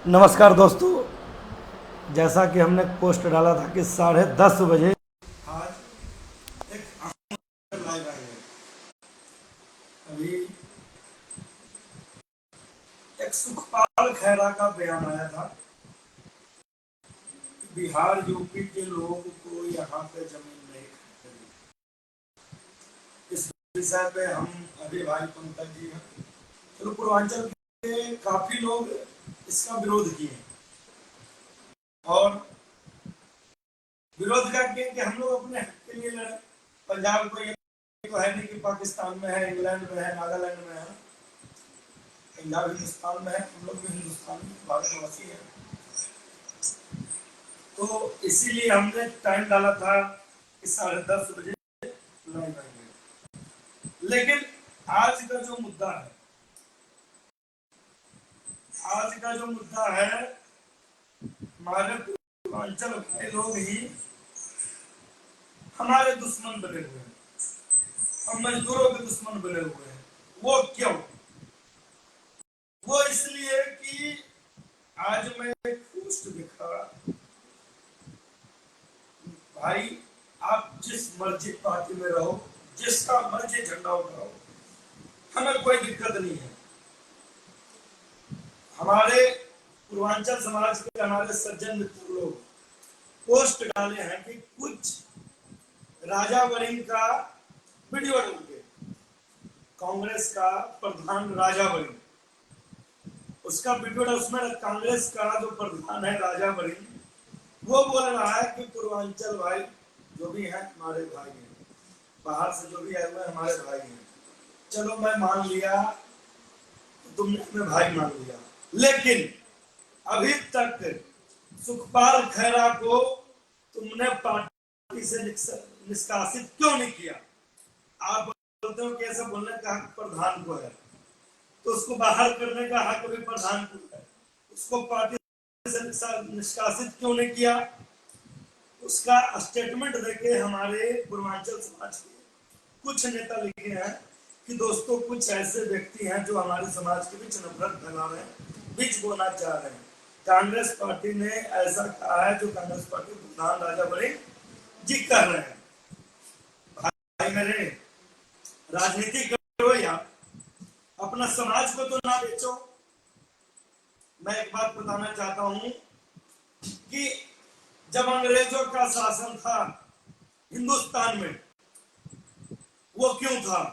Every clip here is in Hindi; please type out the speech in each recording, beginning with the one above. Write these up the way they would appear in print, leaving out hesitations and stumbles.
नमस्कार दोस्तों, जैसा कि हमने पोस्ट डाला था कि 10:30 बजे आज एक लाइव आएंगे। अभी एक सुखपाल खैरा का बयान आया था कि बिहार यूपी के लोगों को यहाँ पे जमीन नहीं खरीदनी। इस विषय पे हम अभी भाई पंकज जी हैं, चलो पूर्वांचल के काफी लोग इसका विरोध किए और विरोध क्या किया कि हम लोग अपने हक के लिए लड़े। पंजाब को ये तो है नहीं कि पाकिस्तान में है, इंग्लैंड में है, नागालैंड में है, पंजाब हिंदुस्तान में है, हम लोग भी हिंदुस्तान भारतवासी हैं। तो इसीलिए हमने टाइम डाला था कि 10:30 बजे लाइव आएंगे। लेकिन आज का जो मुद्दा है, हमारे पूर्वांचल भाई लोग ही हमारे दुश्मन बने हुए हैं, हम मजदूरों के दुश्मन बने हुए हैं। वो क्यों? वो इसलिए कि आज मैं एक पोस्ट देखा, भाई आप जिस मर्जी पार्टी में रहो, जिसका मर्जी झंडा उठाओ, हमें कोई दिक्कत नहीं है। हमारे पूर्वांचल समाज के हमारे सज्जन मित्र लोग पोस्ट डाले हैं कि कुछ राजा वरिंग का वीडियो डाल के, कांग्रेस का प्रधान राजा वरिंग, उसका वीडियो डाल, उसमें कांग्रेस का जो प्रधान है राजा वरिंग, वो बोल रहा है कि पूर्वांचल भाई जो भी है हमारे भाई हैं, बाहर से जो भी आए हुए हमारे भाई हैं। चलो मैं मान लिया, तो तुमने हमें भाई मान लिया, लेकिन अभी तक सुखपाल खैरा को तुमने पार्टी से निष्कासित क्यों नहीं किया? आप बोलते हो कि ऐसा बोलने का हक प्रधान को है, तो उसको बाहर करने का हक भी प्रधान को है, उसको पार्टी से निष्कासित क्यों नहीं किया? उसका स्टेटमेंट देके हमारे पूर्वांचल समाज के कुछ नेता लिखे हैं कि दोस्तों कुछ ऐसे व्यक्ति हैं जो हमारे समाज के बीच नफरत फैला रहे हैं, बीच बोना चाह रहे हैं। कांग्रेस पार्टी ने ऐसा कहा है, जो कांग्रेस पार्टी प्रधान राजा वरिंग जी कर रहे हैं। भाई मेरे, राजनीति करो या अपना समाज को तो ना बेचो। मैं एक बात बताना चाहता हूं कि जब अंग्रेजों का शासन था हिंदुस्तान में, वो क्यों था?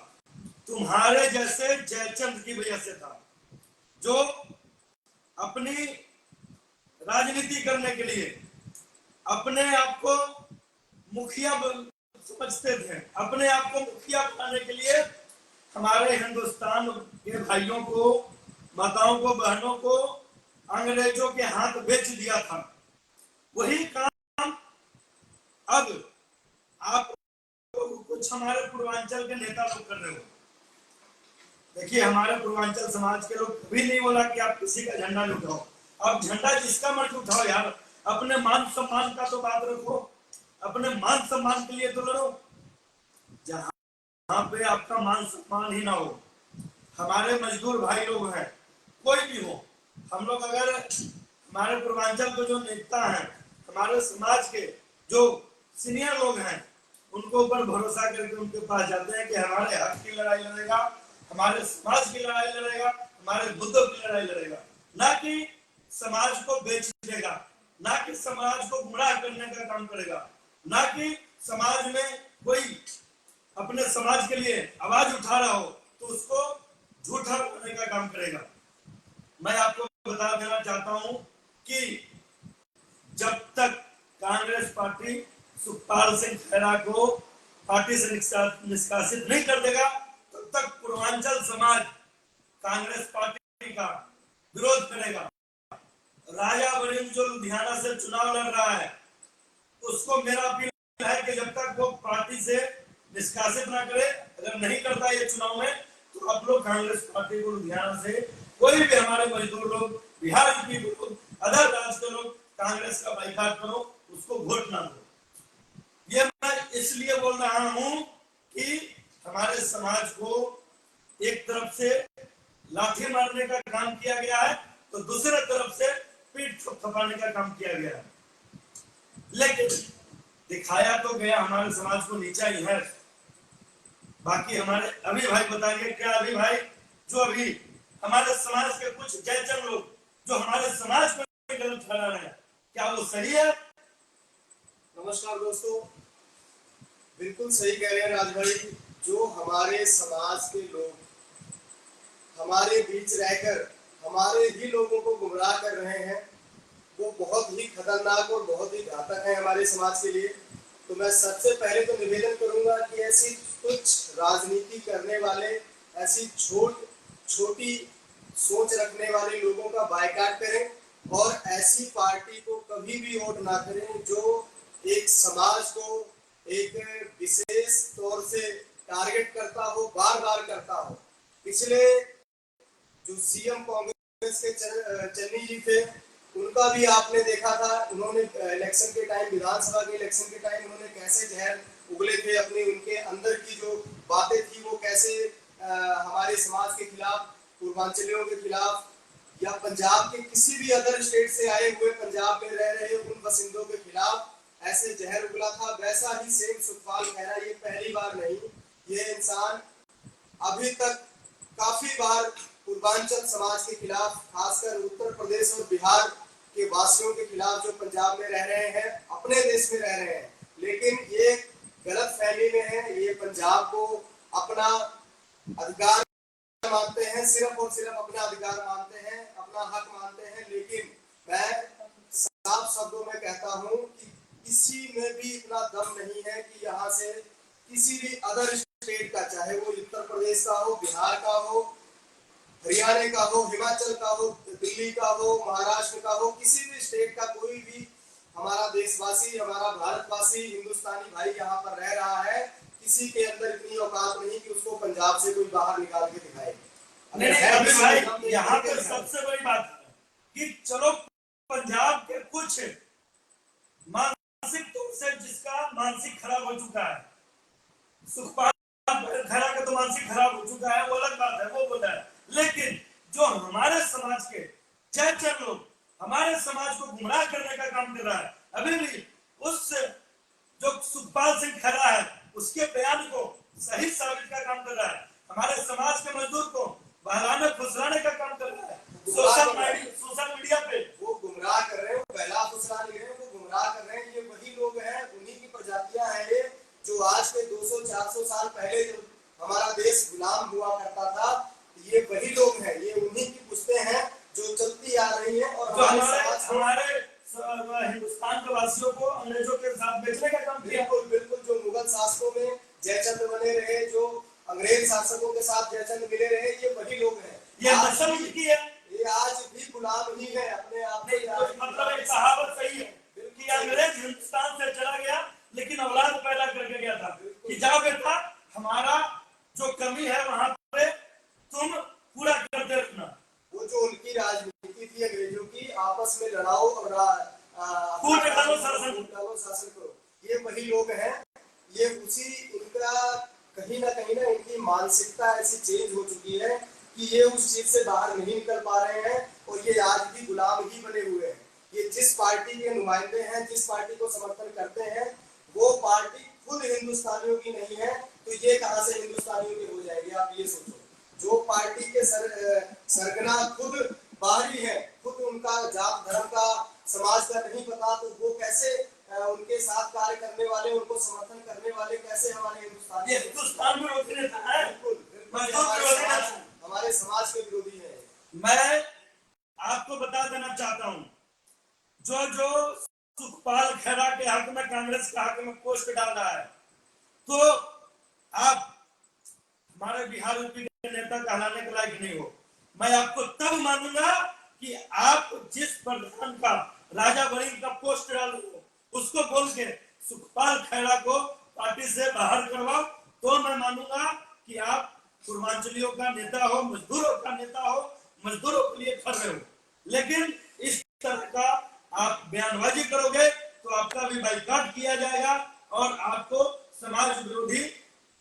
तुम्हारे जैसे जयचंद की वजह से था, जो अपनी राजनीति करने के लिए अपने आप को मुखिया समझते थे, अपने आप को मुखिया बनाने के लिए हमारे हिंदुस्तान के भाइयों को, माताओं को, बहनों को अंग्रेजों के हाथ बेच दिया था। वही काम अब आप कुछ हमारे पूर्वांचल के नेता लोग कर रहे हो। देखिए, हमारे पूर्वांचल समाज के लोग कभी नहीं बोला कि आप किसी का झंडा नहीं उठाओ। अब झंडा जिसका मर्जी उठाओ यार, अपने मान सम्मान का तो बात रखो, अपने मान सम्मान के लिए तो लड़ो। जहां पे आपका मान सम्मान ही ना हो, हमारे मजदूर भाई लोग हैं, कोई भी हो, हम लोग अगर हमारे पूर्वांचल के जो नेता हैं, हमारे समाज के जो सीनियर लोग हैं, उनको ऊपर भरोसा करके उनके पास जाते हैं कि हमारे हक की लड़ाई लड़ेगा, हमारे समाज की लड़ाई लड़ेगा, हमारे मुद्दों की लड़ाई लड़ेगा, ना कि समाज को बेच देगा, ना कि समाज को गुमराह करने का काम करेगा, ना कि समाज में कोई अपने समाज के लिए आवाज उठा रहा हो तो उसको झूठा बनाने का काम करेगा। मैं आपको बता देना चाहता हूं कि जब तक कांग्रेस पार्टी सुखपाल सिंह खैरा को पार्टी से निष्कासित नहीं कर देगा, तब तक पूर्वांचल समाज कांग्रेस पार्टी का विरोध करेगा। राजा वरिंग जो लुधियाना से चुनाव लड़ रहा है, उसको मेरा अपील है कि जब तक वो पार्टी से निष्कासित ना करे, अगर नहीं करता ये चुनाव में, तो आप लोग कांग्रेस पार्टी को लुधियाना से कोई भी हमारे मजदूर लोग, बिहार के लोग, अदर राज्य के लोग कांग्रेस का बाइकाट करो, उसको वोट ना दो। ये मैं इसलिए बोल रहा हूं कि हमारे समाज को एक तरफ से लाठी मारने का काम किया गया है, तो दूसरे तरफ से पीठ थपथपाने का काम किया गया, लेकिन दिखाया तो गया हमारे समाज को नीचा ही है। बाकी हमारे अभी भाई बताएंगे क्या, अभी भाई जो अभी हमारे समाज के कुछ जयचंद लोग जो हमारे समाज को गलत ठहरा रहे हैं, क्या वो सही है? नमस्कार दोस्तों, बिल्कुल सही कह रहे हैं राज भाई। जो हमारे समाज के लोग हमारे बीच रहकर हमारे ही लोगों को गुमराह कर रहे हैं, वो बहुत ही खतरनाक और बहुत ही घातक है हमारे समाज के लिए। तो मैं सबसे पहले तो निवेदन करूंगा कि ऐसी कुछ राजनीति करने वाले, ऐसी छोटी सोच रखने वाले लोगों का बायकॉट करें और ऐसी पार्टी को कभी भी वोट ना करें जो एक समाज को एक विशेष तौर से टारगेट करता हो, बार बार करता हो। पिछले जो सीएम कांग्रेस के चन्नी जी थे, उनका भी आपने देखा था, उन्होंने इलेक्शन के टाइम, विधानसभा के इलेक्शन के टाइम उन्होंने कैसे जहर उगले थे अपने, उनके अंदर की जो बातें थी वो कैसे हमारे समाज के खिलाफ, पूर्वांचलियों के खिलाफ या पंजाब के किसी भी अदर स्टेट से आए हुए पंजाब में रह रहे उन बसिंदों के खिलाफ ऐसे जहर उगला था। वैसा ही सेम सुखपाल खैरा, ये पहली बार नहीं, ये इंसान अभी तक काफी बार पूर्वांचल समाज के खिलाफ, खासकर उत्तर प्रदेश और बिहार के वासियों के खिलाफ जो पंजाब में रह रहे हैं, अपने देश में रह रहे हैं, लेकिन ये गलत फहमी में है, ये पंजाब को अपना अधिकार मानते हैं, सिर्फ और सिर्फ अपना अधिकार मानते हैं, अपना हक मानते हैं। लेकिन मैं साफ शब्दों में कहता हूं कि किसी में भी इतना दम नहीं है कि यहाँ से किसी भी अदर स्टेट का, चाहे वो उत्तर प्रदेश का हो, बिहार का हो, हरियाणा का हो, हिमाचल का हो, दिल्ली का हो, महाराष्ट्र का हो, किसी भी स्टेट का कोई भी हमारा देशवासी, हमारा भारतवासी, हिंदुस्तानी भाई यहाँ पर रह रहा है, किसी के अंदर इतनी औकात नहीं कि उसको पंजाब से कोई बाहर निकाल के दिखाए। अभी भाई यहाँ पर सबसे बड़ी बात है कि चलो पंजाब के कुछ मानसिक तौर से जिसका मानसिक खराब हो चुका है, सुखपाल खैरा का तो मानसिक खराब हो चुका है, वो अलग बात है, वो बोला है, लेकिन जो हमारे समाज के जयचंद लोग हमारे समाज को गुमराह करने का काम कर रहा है, अभी भी उस जो सुखपाल सिंह खैरा है उसके बयान को सही साबित का काम कर रहा है, हमारे समाज के मजदूर को बहलाने फुसलाने का काम कर रहा है। सोशल मीडिया पे वो गुमराह कर रहे हैं, वो बहला फुसला नहीं रहे हैं, वो गुमराह कर रहे हैं। ये वही लोग हैं, उन्हीं की प्रजातियां हैं ये, जो आज के 200-400 साल पहले जब हमारा देश गुलाम हुआ करता था, ये वही लोग हैं, ये उन्हीं की पुश्तें हैं जो चलती आ रही हैं और हमारे हिंदुस्तान के वासियों को अंग्रेजों के साथ बेचने का काम किया। बिल्कुल जो मुगल शासकों में जयचंद बने रहे, जो अंग्रेज शासकों के साथ जयचंद मिले रहे, ये वही लोग हैं। ये नस्ल की है, ये आज भी गुलाम ही है अपने आप में। मतलब एक कहावत सही है कि अंग्रेज हिंदुस्तान से चला गया लेकिन औलाद पैदा करके गया था कि जाओ बेटा हमारा जो कमी है वहां पे तुम पूरा करते रखना। वो जो उनकी राजनीति थी अंग्रेजों की, आपस में लड़ाओ और शासन करो, ये वही लोग हैं। ये उसी इनका कहीं ना इनकी मानसिकता ऐसी चेंज हो चुकी है कि ये उस चीज से बाहर नहीं निकल पा रहे हैं और ये आज भी गुलाम ही बने हुए हैं। ये जिस पार्टी के नुमाइंदे हैं, जिस पार्टी को समर्थन करते हैं, वो पार्टी खुद हिंदुस्तानियों की नहीं है, तो ये कहां से हिंदुस्तानियों के हो जाएंगे? आप ये सोचो। जो पार्टी के सरगना खुद बाहरी है, खुद उनका जात धर्म का समाज का नहीं पता, तो वो कैसे उनके साथ कार्य करने वाले, उनको समर्थन करने वाले कैसे हमारे हिंदुस्तान में होते हैं? हमारे समाज के विरोधी है। मैं आपको बता देना चाहता हूं, जो सुखपाल खैरा के हक में, कांग्रेस के हक में पोस्ट डाल रहा है, तो आप हमारे बिहार यूपी के नेता कहलाने के लायक नहीं हो। मैं आपको तब मानूंगा कि आप जिस प्रधान का, राजा वरिंग का पोस्ट डाल रहे हो, उसको बोल के सुखपाल खैरा को पार्टी से बाहर करवाओ, तो मैं मानूंगा कि आप पूर्वांचलियों का नेता हो, मजदूरों का नेता हो, मजदूरों के लिए खड़ रहे हो। लेकिन इस तरह का आप बयानबाजी करोगे तो आपका भी बाइकआउट किया जाएगा और आपको समाज विरोधी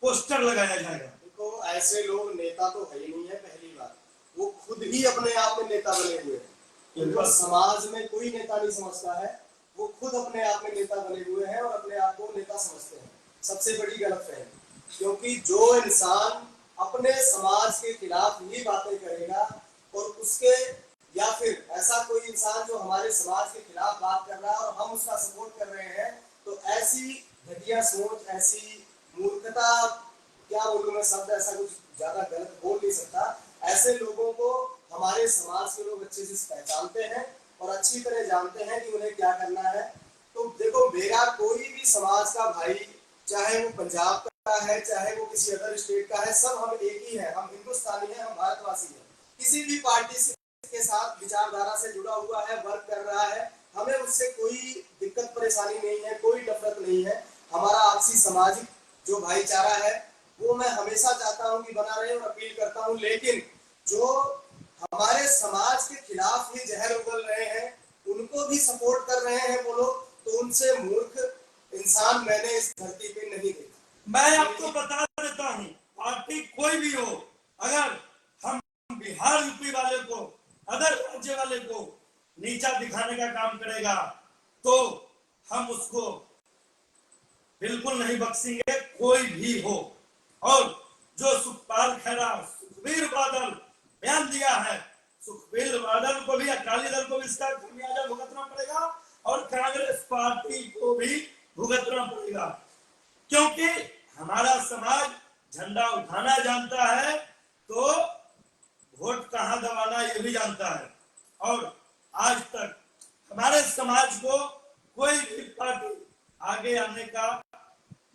पोस्टर लगाया जाएगा। तो ऐसे लोग नेता तो है ही नहीं है। पहली बात, वो खुद ही अपने आप में नेता बने हुए हैं। उनको समाज में कोई नेता नहीं समझता है, वो खुद अपने आप में नेता बने हुए हैं और अपने आप को नेता समझते हैं। सबसे बड़ी गलतफहमी, क्योंकि जो इंसान अपने समाज के खिलाफ ही बातें करेगा और उसके या फिर ऐसा कोई इंसान जो हमारे समाज के खिलाफ बात कर रहा है और हम उसका सपोर्ट कर रहे हैं, तो ऐसी घटिया सोच, ऐसी मूर्खता, क्या बोलूं मैं शब्द ऐसा कुछ ज्यादा गलत बोल नहीं सकता, ऐसे लोगों को हमारे समाज के लोग अच्छे से पहचानते हैं और अच्छी तरह जानते हैं कि उन्हें क्या करना है। तो देखो, मेरा कोई भी समाज का भाई, चाहे वो पंजाब का है, चाहे वो किसी अदर स्टेट का है, सब हम एक ही हैं, हम हिंदुस्तानी हैं, हम भारतवासी हैं। किसी भी पार्टी के साथ विचारधारा से जुड़ा हुआ है, वर्क कर रहा है, हमें उससे कोई दिक्कत परेशानी नहीं है, कोई नफरत नहीं है। हमारा आपसी सामाजिक जो भाईचारा है वो मैं हमेशा चाहता हूं कि बना रहे और अपील करता हूं। लेकिन जो हमारे समाज के खिलाफ ही जहर उगल रहे हैं, उनको भी सपोर्ट कर रहे हैं वो लोग, तो उनसे मूर्ख इंसान मैंने इस धरती पे नहीं देखा। मैं आपको बता देता हूँ, पार्टी कोई भी हो, अगर हम बिहार यूपी वाले को, अदर राज्य वाले को नीचा दिखाने का काम करेगा तो हम उसको बिल्कुल नहीं बख्शेंगे, कोई भी हो। और जो सुखपाल खैरा, सुखबीर बादल बयान दिया है, सुखबीर बादल को भी, अकाली दल को भी इसका खामियाजा भुगतना पड़ेगा और कांग्रेस पार्टी को भी भुगतना पड़ेगा, क्योंकि हमारा समाज झंडा उठाना जानता है तो वोट कहां दबाना ये भी जानता है। और आज तक हमारे समाज को कोई भी पार्टी आगे आने का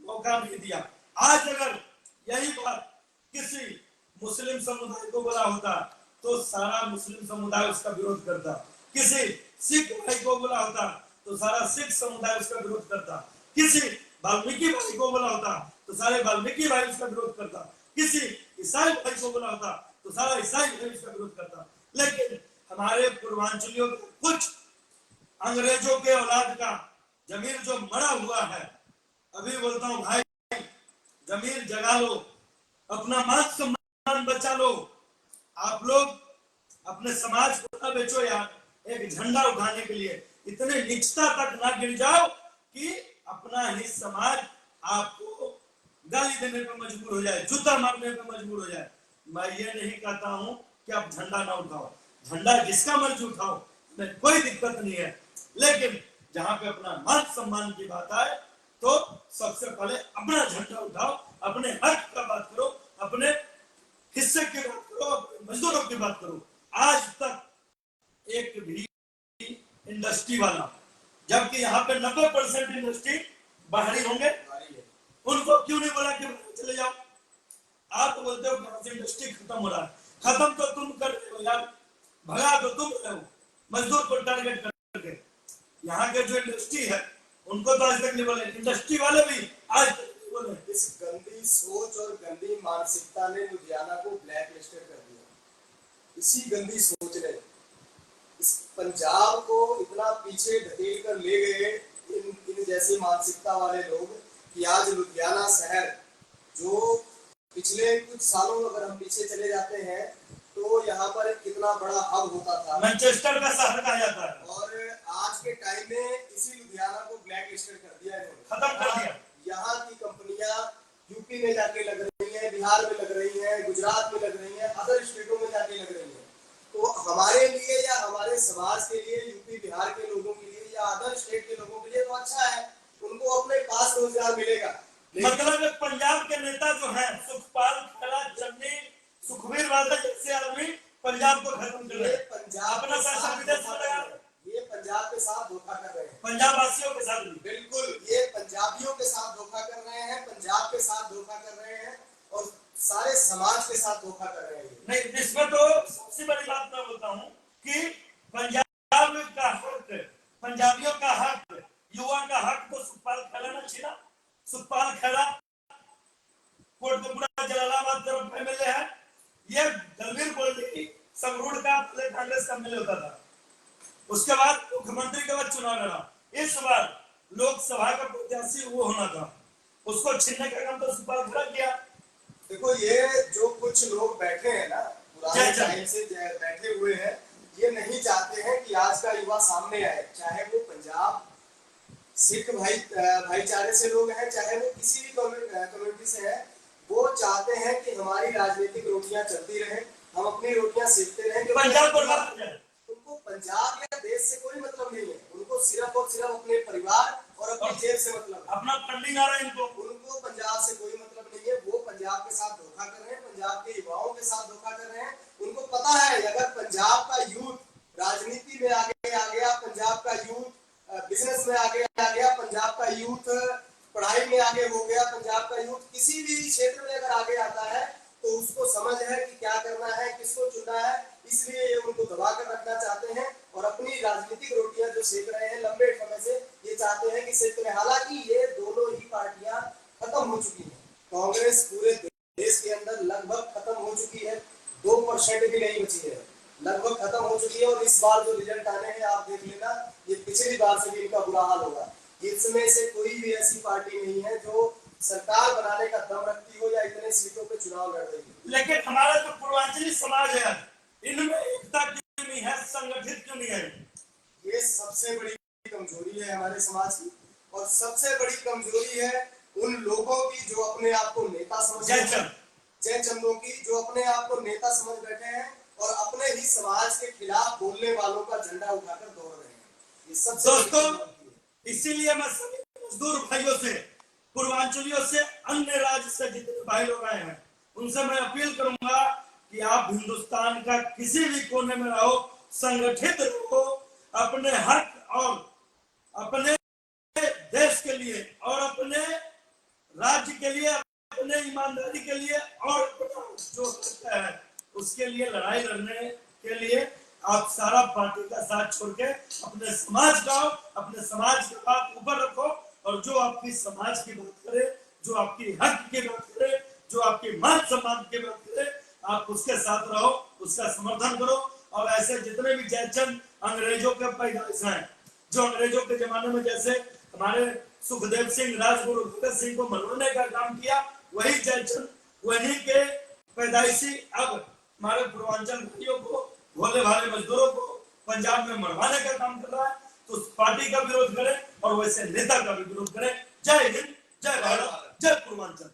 मौका नहीं दिया। आज अगर यही बात किसी मुस्लिम समुदाय को बोला होता तो सारा मुस्लिम समुदाय उसका विरोध करता, किसी सिख भाई को बोला होता तो सारा सिख समुदाय उसका विरोध करता, किसी वाल्मीकि भाई को बोला होता तो सारे वाल्मीकि भाई उसका विरोध करता, किसी ईसाई भाई को बोला होता तो सारा ईसाई भाई उसका विरोध करता। लेकिन हमारे पूर्वांचलियों के कुछ अंग्रेजों के औलाद का जमीर जो मरा हुआ है, अभी बोलता हूं भाई, जमीर जगा लो, अपना मान सम्मान बचा लो। आप लोग अपने समाज को ना बेचो यार, एक झंडा उठाने के लिए इतने नीचता तक ना गिर जाओ कि अपना ही समाज आपको गाली देने पर मजबूर हो जाए, जूता मारने पर मजबूर हो जाए। मैं ये नहीं कहता हूं कि आप झंडा ना उठाओ, झंडा जिसका मर्जी उठाओ, में कोई दिक्कत नहीं है, लेकिन जहां पे अपना मान सम्मान की बात आए तो सबसे पहले अपना झंडा उठाओ, अपने हक का बात करो, अपने हिस्से की बात करो, अपने मजदूरों की बात करो। आज तक एक भी इंडस्ट्री वाला, जबकि यहाँ पे 90% इंडस्ट्री बाहरी होंगे, उनको क्यों नहीं बोला कि चले जाओ? आप तो बोलते हो कहां से इंडस्ट्री खत्म हो रहा है, खत्म तो तुम कर रहे हो यार, भगा तो तुम रहे हो मजदूर को टारगेट करके। यहाँ के जो इंडस्ट्री है उनको तो आज तक नहीं बोले, इंडस्ट्री वाले भी आज तक नहीं बोले। इस गंदी सोच और गंदी मानसिकता ने लुधियाना को ब्लैक लिस्टेड कर दिया। इसी गंदी सोच ने इस पंजाब को इतना पीछे धकेल कर ले गए, इन जैसी मानसिकता वाले लोग, कि आज लुधियाना शहर, जो पिछले कुछ सालों अगर हम पीछे चले जाते हैं तो यहाँ पर कितना बड़ा हब होता था, मैनचेस्टर का शहर कहा जाता है, और आज के टाइम में इसी लुधियाना को ब्लैक लिस्टेड कर दिया है, खत्म कर दिया। यहाँ की कंपनियां यूपी में जाके लग रही हैं, बिहार में लग रही हैं, गुजरात में लग रही हैं, अदर स्टेटों में जाके लग रही हैं। तो हमारे लिए या हमारे समाज के लिए, यूपी बिहार के लोगों के लिए या अदर स्टेट के लोगों के लिए तो अच्छा है, उनको अपने पास रोजगार मिलेगा। मतलब पंजाब के नेता जो है, सुखपाल खैरा, चन्नी, सुखबीर बादल जैसे आदमी पंजाब को खत्म कर रहे हैं, पंजाब अपना पैसा विदेश में लगा रहे हैं, ये पंजाब के साथ धोखा कर रहे हैं, पंजाब वासियों के साथ भी। बिल्कुल, ये पंजाबियों के साथ धोखा कर रहे हैं, पंजाब के साथ धोखा कर रहे हैं और सारे समाज के साथ धोखा कर रहे हैं। नहीं, इसमें तो सबसे बड़ी बात मैं बोलता हूँ कि पंजाब का हक, पंजाबियों का हक, युवा का हक तो सुखपाल खैरा ने छीना। सुखपाल खैरा कोटकपुरा जलालाबाद तरफ एमएलए है, ये दलवीर बोल्डी संगरूर का कांग्रेस का एमएलए होता था, उसके बाद मुख्यमंत्री के बाद चुनाव लड़ा, इस बार लोकसभा का प्रत्याशी वो होना था, उसको छीनने का काम तो सुखपाल खैरा किया। देखो, ये जो कुछ लोग बैठे हैं ना, पुराने टाइम से बैठे हुए हैं, ये नहीं चाहते हैं कि आज का युवा सामने आए, चाहे वो पंजाब सिख भाईचारे से लोग हैं, चाहे वो किसी भी कम्युनिटी से हैं। वो चाहते हैं कि हमारी राजनीतिक रोटियां चलती रहें, हम अपनी रोटियां सेकते रहें। पंजाब बर्बाद हो जाए। उनको पंजाब या देश से कोई मतलब नहीं है, उनको सिर्फ और सिर्फ अपने परिवार और अपनी जेब से मतलब है। अपना फंडिंग आ रहा है इनको। उनको पंजाब से कोई मतलब नहीं है। वो पंजाब के साथ धोखा कर रहे हैं, पंजाब के युवाओं के साथ धोखा कर रहे हैं। उनको पता है अगर पंजाब का यूथ राजनीति में आगे आ गया, पंजाब का यूथ बिजनेस में आगे आ गया, पंजाब का यूथ पढ़ाई में आगे हो गया, पंजाब का यूथ किसी भी क्षेत्र में अगर आगे आता है तो उसको समझ है कि क्या करना है, किसको चुनना है। इसलिए ये उनको दबा कर रखना चाहते हैं और अपनी राजनीतिक रोटियां जो सेक रहे हैं लंबे समय से, ये चाहते हैं कि सेकते रहे। हालांकि ये दोनों ही पार्टियां खत्म हो चुकी हैं। कांग्रेस पूरे देश के अंदर लगभग खत्म हो चुकी है, 2% भी नहीं बची है, लगभग खत्म हो चुकी है। और इस बार जो रिजल्ट आने हैं आप देख लेना, ये पिछली बार से भी इनका बुरा हाल होगा। इसमें से कोई भी ऐसी पार्टी नहीं है जो सरकार बनाने का दम रखती हो या इतने सीटों पे चुनाव लड़ रही है। लेकिन हमारा जो पूर्वांचली समाज है, इनमें एकता क्यों नहीं है, संगठित क्यों नहीं है? ये सबसे बड़ी कमजोरी है हमारे समाज की। और सबसे बड़ी कमजोरी है उन लोगों की जो अपने आप को नेता समझते हैं, जयचंदों की, जो अपने आप को नेता समझ बैठे हैं और अपने ही समाज के खिलाफ बोलने वालों का झंडा उठाकर दौड़ रहे हैं। ये सबसे दोस्तों, इसीलिए मैं सभी मजदूर भाइयों से, पूर्वांचलियों से, अन्य राज्य से जितने भाई लोग आए हैं, उनसे मैं अपील करूंगा कि आप हिंदुस्तान का किसी भी कोने में रहो, संगठित रहो, अपने हक और अपने देश के लिए और अपने राज्य के लिए, अपने ईमानदारी के लिए और जो है उसके लिए लड़ाई लड़ने के लिए आप सारा पार्टी का साथ छोड़ के अपने समाज का, अपने समाज की बात ऊपर रखो। और जो आपकी समाज की बात करे, जो आपकी हक की बात करे, जो आपकी मान सम्मान की बात करे, आप उसके साथ रहो, उसका समर्थन करो। और ऐसे जितने भी जयचंद अंग्रेजों के पैदाइश हैं, जो अंग्रेजों के जमाने में जैसे हमारे सुखदेव सिंह, राजगुरु भगत सिंह को मरवाने का काम किया, वही जयचंद, वही के पैदाइशी अब हमारे पूर्वांचल भाइयों को, भोले भाले मजदूरों को पंजाब में मरवाने का काम कर रहा है। तो उस पार्टी का विरोध करें और वैसे नेता का भी विरोध करें। जय हिंद, जय भारत, जय पूर्वांचल।